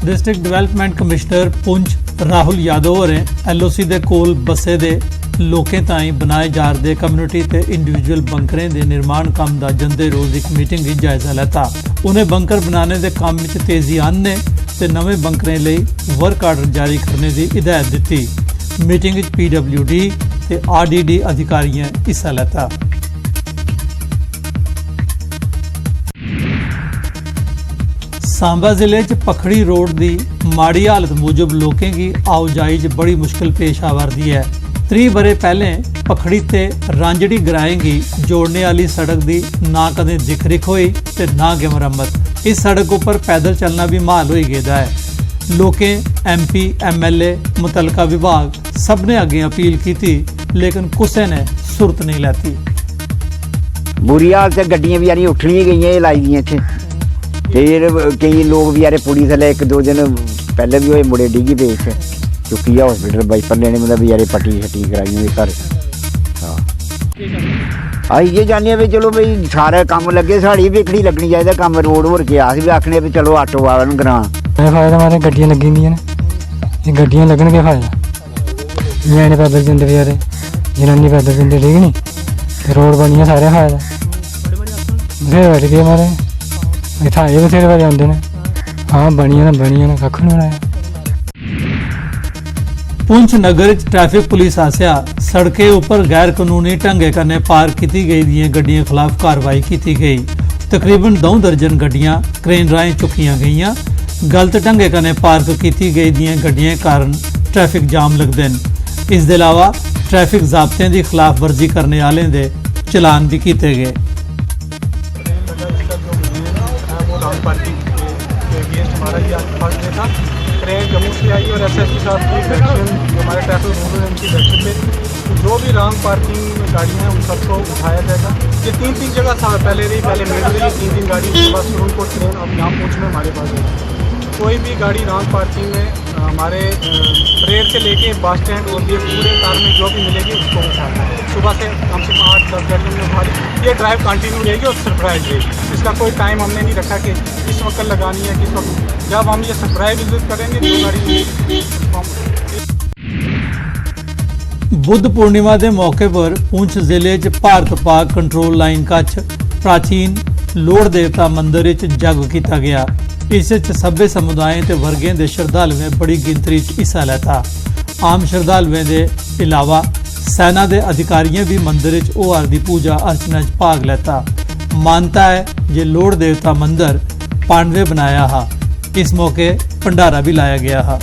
District development commissioner Poonch Rahul Yadav होरें LOC दे कोल बसे दे लोकें ताईं बनाए जा रहे कम्युनिटी ते इंडिविजुअल बंकरें दे निर्माण कम दा जंदे रोज एक मीटिंग च जायजा लैता। उन्हें बंकर बनाने दे कम विच तेजी आनने ते नवे बंकरें लई वर्क आर्डर जारी करने दी हिदायत दित्ती। मीटिंग विच PWD ते RDD अधिकारियों हिस्सा लैता। सांबा जिले च पखड़ी रोड की माड़ी हालत मूजब लोगों की आओजाई च बड़ी मुश्किल पेश आवारदी है। 30 बरे पहले पखड़ी ते रांजड़ी ग्राएं की जोड़ने वाली सड़क की ना कदें दिख रिख हुई ते ना गै मरम्मत। इस सड़क उपर पैदल चलना भी महाल हो गेदा है। लोकें MP MLA मुतलका विभाग सब ने अगे अपील की लेकिन कुसै ने सुरत नहीं लैती। बुरी हालत है, गड्डियां भी उठनी गई लाई दी इत्थे। कई लोग भी पुलिस वाले एक दो दिन पहले भी होए मुड़े डिगी पे चुकी है हॉस्पिटल वाइपर लेने मतलब बेचारे पट्टी शट्टी कराई घर। हाँ अस ये चाहते भी चलो भाई सारे कम लगे, साड़ी वेखड़ी लगनी चाहिए कम रोड होर के अस भी आखने भी चलो ऑटो वाले ग्रां फायदा मारे गड्डियां लगी दियां ने, गड्डियां लगन के फायदा। ञ्याणे पैदल जंदे बेचारे, जनानी पैदल जंदे, ठीक नी रोड बनी सारे फायदा। बथेरे बैठ गए मारे इत्थै आए बथेरे बारे आंदे ने। हाँ बनियां ने कक्ख नहीं बनाया। पुंछ नगर ट्रैफिक पुलिस आसिया सड़कें उपर गैर कानूनी ढंगे कन्नै पार्क की गई दियां गड्डियां खिलाफ कार्रवाई की गई। तकरीबन 2 दर्जन गड्डियां क्रेन राहें चुकियां गईयां। गलत ढंगे कन्नै पार्क की गई दियां गड्डियां कारण ट्रैफिक जाम लगदे न। इस दे अलावा ट्रैफिक ज़ाब्तें की खिलाफ वर्जी करने वाले दे चलान भी किए गए। हमारा ये आज फर्स्ट डे था। ट्रेन जम्मू से आई और SSP साहब की सेक्शन जो हमारे ट्रैफिक रूल है उनकी सेक्शन पे जो भी रॉन्ग पार्किंग गाड़ियाँ हैं उन सबको उठाया जाएगा। ये 3 जगह था, पहले मिल रही 3 गाड़ी, उसके बाद सुरनकोट ट्रेन अब यहाँ पहुँचने हमारे पास है। कोई भी गाड़ी रॉन्ग पार्किंग में हमारे परेड से लेके बस स्टैंड और ये पूरे कार में जो भी मिलेगी उसको उठाना है। सुबह से कम से कम 8-10 गाड़ियों में उठा ली। ये ड्राइव कंटिन्यू रहेगी और सरप्राइज रहेगी। इसका कोई टाइम हमने नहीं रखा कि किस वक्त लगानी है किस वक्त। जब हम ये सरप्राइज विजिट करेंगे तो गाड़ी बुद्ध पूर्णिमा के मौके पर पुंछ जिले च भारत पाक कंट्रोल लाइन कच्छ प्राचीन लोड़ देवता मंदिर जग किया गया। इस सभ्य समुदायों ते वर्गें के श्रद्धालुओं बड़ी गिनती हिस्सा लेता। आम श्रद्धालुओं के अलावा सेना के अधिकारियों भी मंदिर होर की पूजा अर्चना भाग लेता। मानता है जे लोड़ देवता मंदिर पांडवे बनाया हा। इस मौके भंडारा भी लाया गया हा।